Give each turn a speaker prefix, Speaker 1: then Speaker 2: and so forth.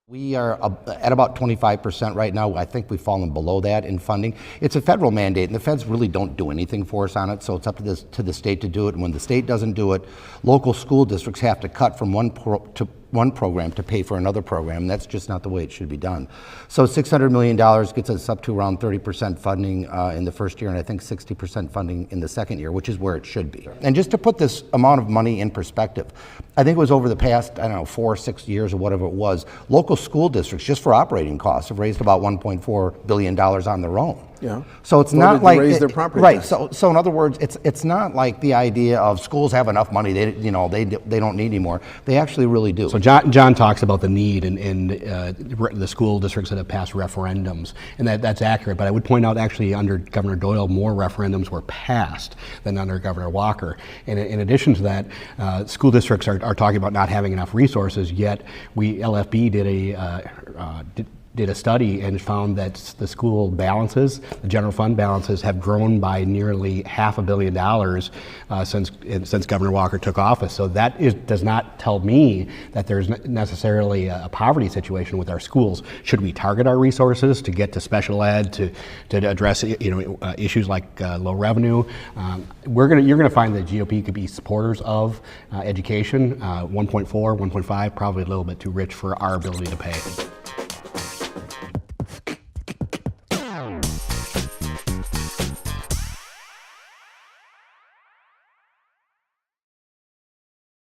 Speaker 1: We are at about 25% right now. I think we've fallen below that in funding. It's a federal mandate, and the feds really don't do anything for us on it, so it's up to the state to do it. And when the state doesn't do it, local school districts have to cut from one program to pay for another program, and that's just not the way it should be done. So $600 million gets us up to around 30% funding in the first year, and I think 60% funding in the second year, which is where it should be. And just to put this amount of money in perspective, I think it was over the past, 4 or 6 years or whatever it was, local school districts, just for operating costs, have raised about $1.4 billion on their own.
Speaker 2: Yeah.
Speaker 1: So it's not like
Speaker 2: raise their property
Speaker 1: right.
Speaker 2: tax.
Speaker 1: So in other words, it's not like the idea of schools have enough money they don't need anymore. They actually really do.
Speaker 3: So John talks about the need in the school districts that have passed referendums, and that's accurate. But I would point out actually under Governor Doyle, more referendums were passed than under Governor Walker. And in addition to that, school districts are talking about not having enough resources. Yet LFB did a study and found that the school balances, the general fund balances, have grown by nearly $500 million since Governor Walker took office. So that does not tell me that there's necessarily a poverty situation with our schools. Should we target our resources to get to special ed, to address issues like low revenue? You're gonna find that GOP could be supporters of education. 1.4, 1.5, probably a little bit too rich for our ability to pay.